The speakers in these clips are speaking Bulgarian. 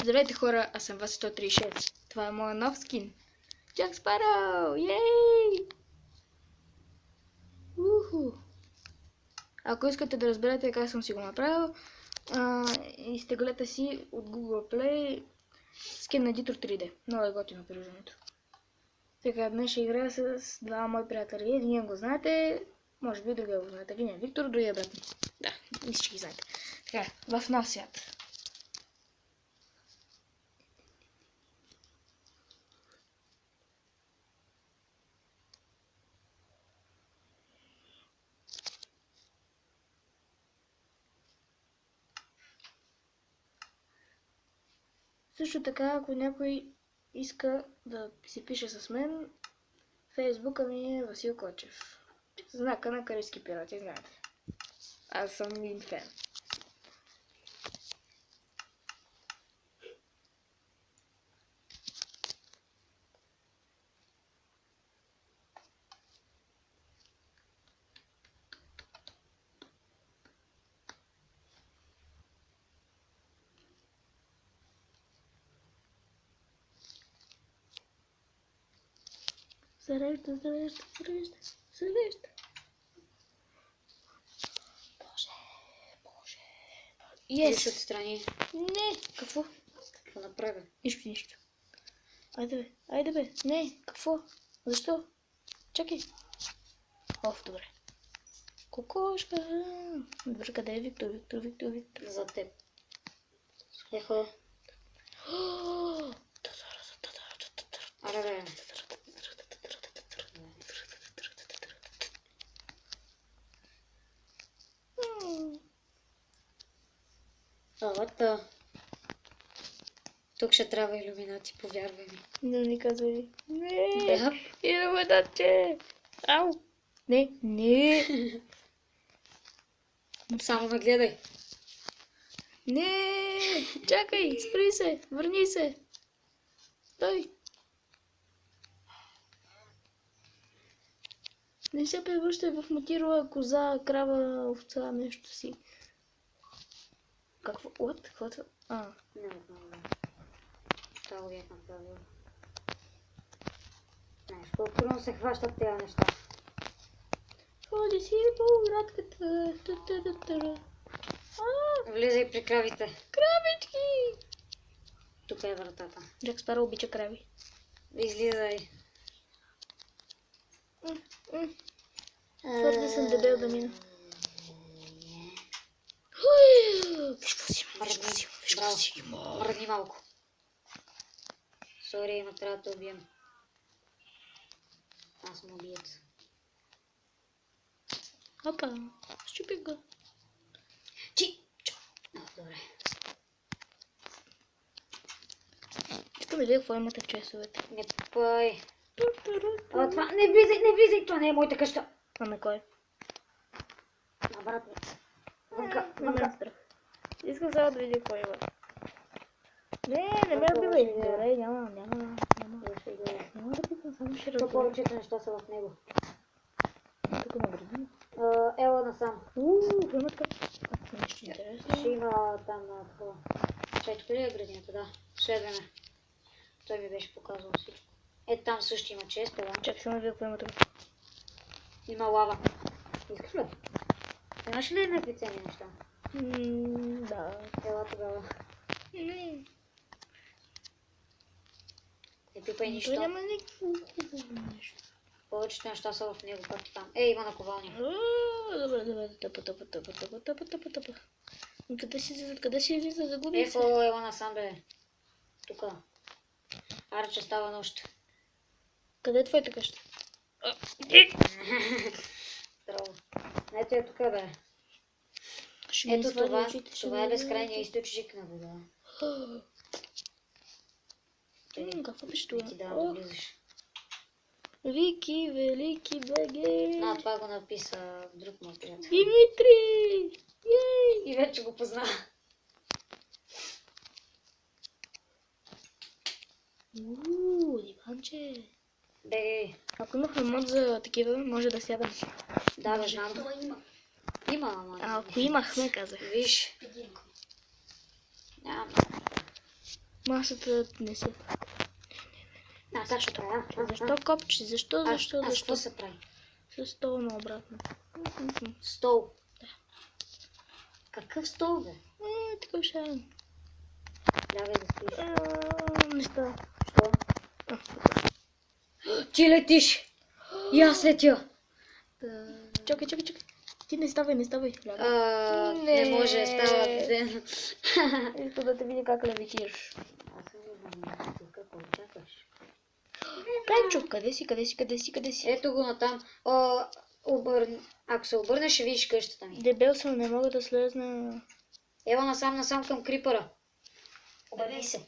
Здравейте хора, аз съм Вас 136. Това е моят нов скин. Джак Спароу! Йей! Уху! Ако искате да разберете как съм си го направил, изтеглете си от Google Play скин на Editor 3D. Много е готино приложението. Така, днес ще играя с двама мои приятели. Един го знаете, може би другия го знаете. Един е Виктор, другия е брат ми. Да, мисля, че ги знаете. Така, в нов свят. Също така, ако някой иска да си пише с мен, фейсбука ми е Васил Кочев. Знака на Карибски пирати, знаете. Аз съм им фен. Зарежда. Боже. Yes. Отстрани. Не, какво? Какво направя? Нищо. Айде бе. Не, какво? Защо? Чакай. Добре. Кокошка. Добре, къде е Виктор? За теб. Ехо. Аре. Тук ще трябва илюминати, повярвай ми. Не ми казвай. Не. Да. Илюминати. Ау. Не. Само ме гледай. Не. Чакай, спри се. Върни се. Стой. Не се превръщай в мутирала коза, крава, овца, нещо си. Какво? Какво? Не знам. Това го бях направил. Знаеш, колко трудно се хващат тези неща. Ходи си по градката. Влизай при кравите. Кравички! Тук е вратата. Джак Спароу обича крави. Излизай. Твърде съм дебел да мина. Виж какво си има. Мръдни малко. Сори, но трябва да те убием. Аз съм убиец. Опа, щупи го. Добре. Искам да видя какво имате в часовете. Не пъй. Това не влизай, това не е моята къща. Ами кой? Обратно. Не ме страх. Искам сега да видя какво има. Не ме убивай. Добре, няма. Няма да пикам, само ще разбера. Повечето неща са в него. Тук ме гради. Ела насам. Хърматка. Нещо интересно. Ще има там на такова. Чай, тук ли е градината? Да. Следваме. Той ми беше показал всичко. Там също има чест, ела. Чакай, само да видя какво има тук. Има лава. Искаш ли? Имаш ли някакви ценни неща? Да. Ела тогава. Не. Не пипай нищо. Той няма никакво нещо. Повечето неща са в него, както там. Има наковалня. Добре. Тъпа. Къде си излиза? Загуби се. Ела насам, бе. Тука. Аре, че става нощ. Къде е твоята къща? Здраво. Ето е тук, бе. Ето това е безкрайния източник на вода. Какво беше това? Ти дава да влизаш. Велики беге. Това го написа друг мой приятел. Димитри! Ей! И вече го позна. Диванче. Бегай. Ако имахме мод за такива, може да сядам. Да, бе, знам. Има, ама. Ако имахме, казах. Виж. Няма. Масата не се... А, как ще правя? Защо копче? Защо? Аз какво се прави? С стола наобратно. Стол. Какъв стол, бе? Такъв шарен. Лягай да спиш. Не става. Що? Ти летиш! И аз летя! Чакай. Ти не ставай. Не може, става ден. Искам да те видя как левитираш. Аз не знам, ти какво чакаш? Пенчо, къде си? Ето го натам. Ако се обърнеш, ще видиш къщата ми. Дебел съм, не мога да слезна. Ева насам към крипъра. Обърни се.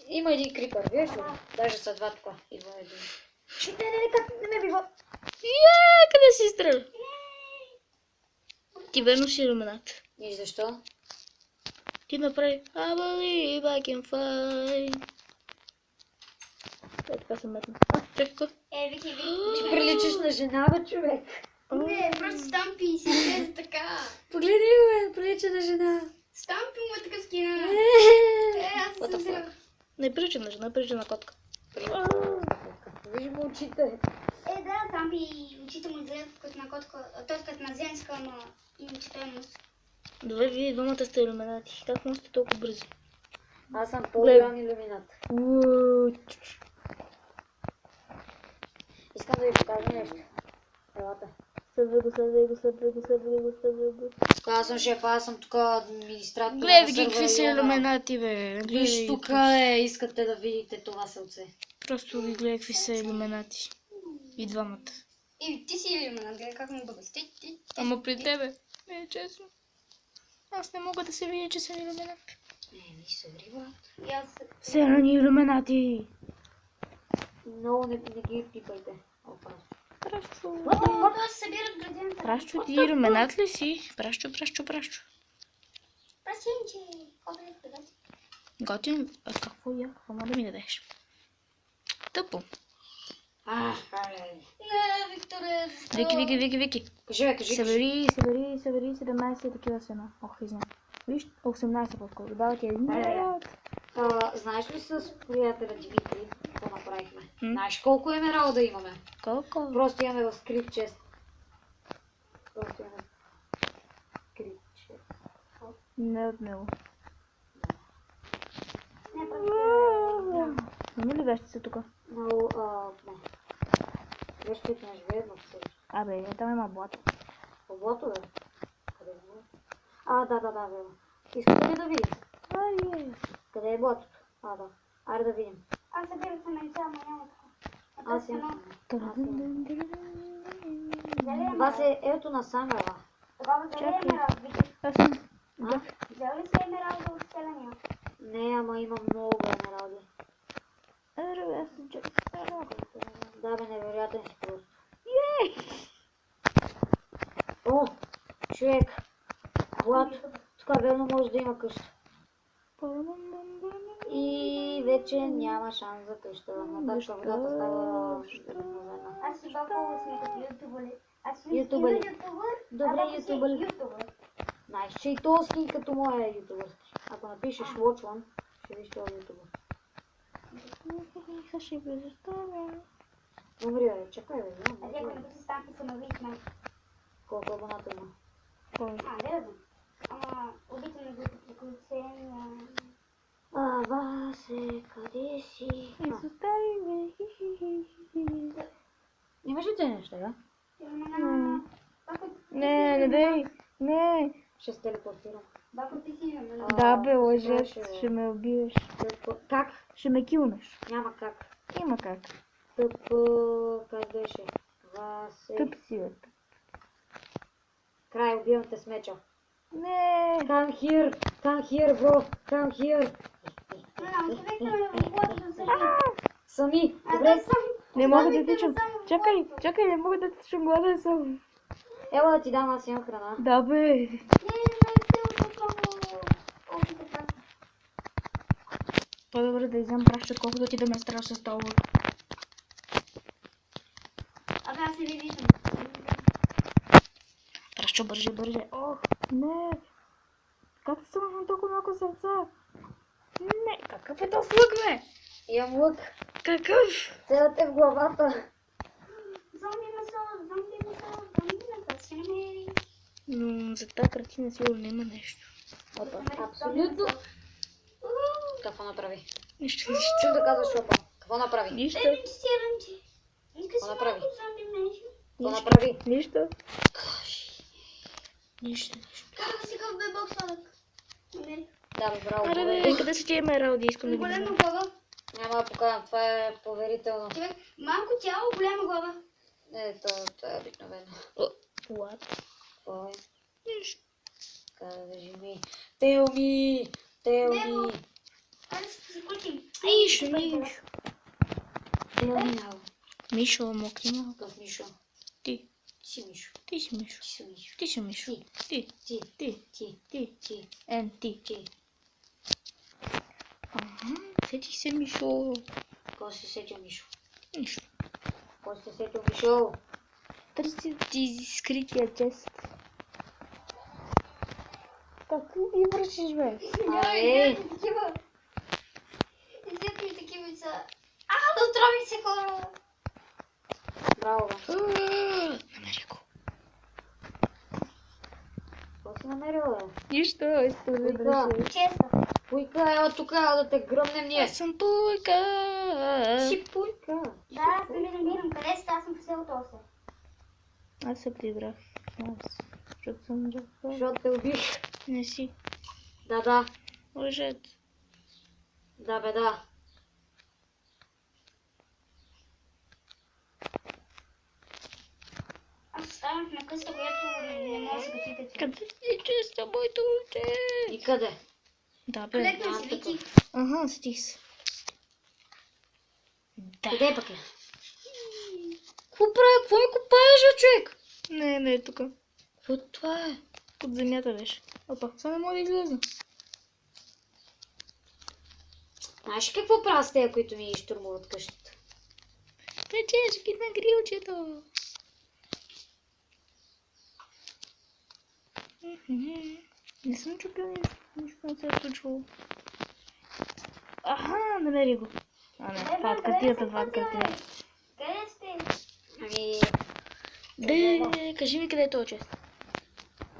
Има един крипър, виж ли? Даже са два тук. Идва един. Не ме бива. Къде си стреля? Ти верно си иллюминат. И защо? Ти направи I believe I can fly. Така съм метна. Чакай. Вики. Ти приличаш на жена, бе, човек. Не, просто Стампи и си изглежда така. Погледни го, бе, прилича на жена. Стампи му е такъв скина. Аз What the съм fuck? се... Не прилича на жена, прилича на котка. Виж му очите. Да, Стампи очите му изглеждат като на котка, т.е. като на женска, ама и очите му. Добре, вие двамата сте иллюминати. Как можете толкова бързо? Аз съм по-голям иллюминат. Искам да ви покажа нещо. Елата. Следвай го. Аз съм шеф, аз съм тук администратор. Гледай ги какви са иллюминати, бе. Виж тук искате да видите това селце. Просто ги гледай какви са иллюминати. И двамата. И ти си иллюминат, гледай как му бъде. Ти. Ама при тебе. Не е честно. Аз не мога да се видя, че съм иллюминат. Виж се, брат. И аз... Все едно иллюминати. Много не ги пипайте. Опа. Прашчо. Когато се събират градината. Прашчо, ти иллюминат ли си? Прашчо. Прасинче. Какво да си? Готин. А какво я? Какво да ми дадеш? Тъпо. Не, Викторе, защо? Вики. Кажи. Събери 17 такива сена. Ох, извиня. Виж, 18 по-скоро. Дава ти един милиард. Знаеш ли с приятеля Димитри какво направихме? Знаеш колко емералда имаме? Колко? Просто имаме в скрит чест. Не от него. Не, просто... Има ли вещица тук? Много, не. Вещите не живеят в селище. Абе, там има блато. В блато, бе? Къде е? Да, бе. Искате ли да видим? Къде е блатото? Да. Айде да видим. Аз събирам се на лица, ама няма така. Аз имам. Вас е ето на Самера. Тогава взели емералд, Вики. Аз съм. Взел ли се емералда от селения? Не, ама имам много емералди. Аз съм чак. Да, бе, невероятен си просто. О, човек. Влад, тук верно може да има къща. И вече няма шанс за къща. Нататък водата става обикновена. Аз си баба сме като ютубъри. Аз си Ютубъри. ютубър, Добре, ютубър. ютубър. Знаеш, че и то ски като моя ютубърски. Ако напишеш Watch One, ще виж това ютубър. Добре, бе, чакай, бе. А ако не се стане, се навлич мен. Колко абоната има? Не знам. Ама обичам да го приключения. Васе, къде си? Имаш ли те неща, да? Не дай. Не. Ще се телепортирам. Бако, ти си имаме. Да бе, лъжец, ще ме убиеш. Как? Ще ме килнеш. Няма как. Има как. Как беше? Васе. Тъп си, бе. Край, убивам те с меча. Не. Come here, bro. Come here. Сами. Добре. Не мога да тичам. Чакай, не мога да тичам, гладен съм. Ела да ти дам, аз имам храна. Да бе. По-добре да изям праща, колкото ти да ме страш с това. Аз се ви виждам. Праща, бърже. Ох, не. Как съм толкова малко сърца? Не, какъв е този лък, бе? Имам лък. Какъв? Целът е в главата. Зомби месо, ще намери. Но за тази картина сигурно има нещо. Опа, абсолютно. Какво направи? Нищо, Чух нищо. да казваш опа. Какво направи? Нищо. Ремче. Иска си направи? малко зомби нещо. Какво направи? Нищо. Нищо. Как си къв бе бог сладък? Намери. Да, бе, браво. Аре, бе, къде са тия емералди? Искам да ги Голяма видя. глава. Няма да покажам, това е поверително. Човек, малко тяло, голяма глава. Това е обикновено. What? Какво е? Нищо. Кажи ми. Телми! Него. Айде ще се кучим. Нищо. Телми. Мишо, мокри малко. Какъв Мишо? Ти. Ти си Мишо. Ти си Мишо. Ти си Мишо. Ти си Мишо. Ти. Ти. Ти. Ти. Ти. Ти. Ти. Ти. Ага, сетих се Мишо. Какво си сетил Мишо? Нищо. Какво си сетил Мишо? Търси ти скрития чест. Какво ги вършиш, бе? Абе! Такива. Излепни такива са. Отрови се хора. Браво, бе. Намери го. Какво си намерил, бе? Нищо, искам да Вика. държа. Често. Пуйка, ела тук, да те гръмнем ние. Аз съм пуйка. Си пуйка. Да, аз намирам. Къде сте? Аз съм в селото още. Аз се прибрах. Аз. Защото съм ръква. Защото те убих. Не си. Да. Лъжец. Да, бе, да. Аз останах на къста, която не може да се качите. Къде си честа, моето момче? И къде? Да, бе. Клетна се, Вики. Ага, сетих се. Да. Къде пък е? Какво прави? Какво ми копаеш, бе, човек? Не е тук. Какво това е? Под земята беше. Опа, сега не мога да излезна. Знаеш ли какво правя с тези, които ми щурмуват къщата? Печеш ги на грилчето. Не съм чупил нищо не се е случвало. Аха, намери го. А не, това е от картината, това е от картината. Къде сте? Ами... Де, кажи ми къде е този чест.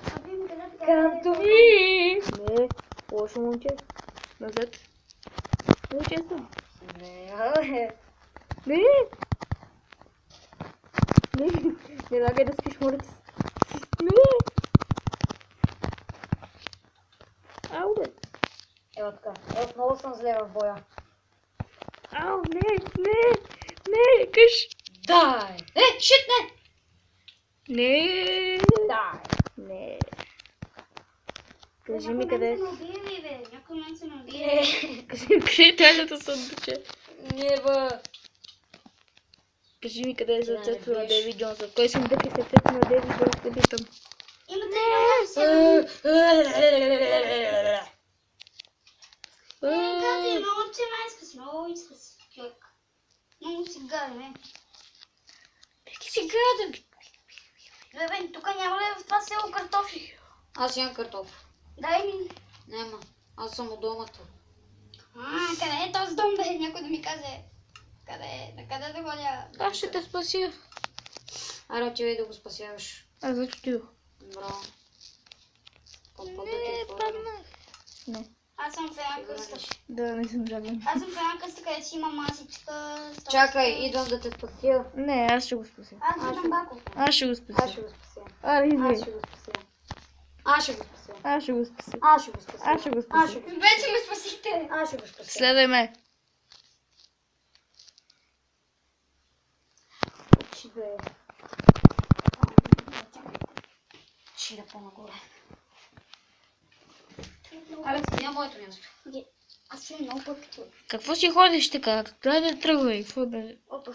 Абим, къде така? Канто ми! Не, лошо момче. Назад. Не е често. Не, Не! Не лагай да спиш, моля ти. Не! Ау, бе! Ева така. Ева, много съм зле в боя. Ау, не, къш! Дай! Шит, не! Не! Дай! Не. Кажи ми къде е. Някой мен се надие. Кажи ми къде е тайната съндъче. Не, бе! Кажи ми къде е сърцето на беше. Дейви Джонсън. Кой съндък е сърцето на Дейви Джонсън? Да питам. Имате ли Кати, много че майска, много иска си, човек. Много си гаден, Ти си гаден! Бе, тук няма ли в това село картофи? Аз имам картоф. Дай ми. Няма. Аз съм от домата. Къде е този дом, бе? Някой да ми каже. Къде е? На къде да ходя? Аз ще те спася. Аре, отивай да го спасяваш. Аз зачутих. Браво. Не, паднах. Не, Аз съм в една къста. да, не съм жаден. Аз съм в една къста, където си има масичка. столчета. Чакай, идвам да те спася. Не, аз ще го спася. Аз виждам Бако. Аз ще го Аз спася. ще го спася. Аре, Аз идвай. ще го спася. Аз ще го спася. Аз ще го спася. Аз ще го спася. Аз ще го Аз спася. ще го Вече ме спасихте. Аз ще го спася. Следвай ме. Очи, бе. Ще да по-нагоре. Алекс, няма моето място. Аз съм много пък. Какво си ходиш така? Дай да тръгвай. Какво бе? Опа.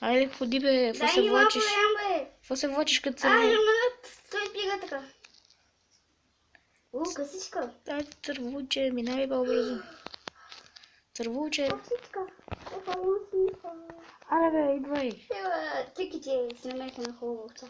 Айде, ходи бе. Какво Дай се ми малко влачиш? да ям, бе. Какво се влачиш като Ай, църво? намерят. Той пига така. Късичка. Ай, цървуче, минавай по-бързо. Цървуче. Късичка. Опа, лусичка. Аре бе, идвай. Ева, тиките си намериха на хубавца.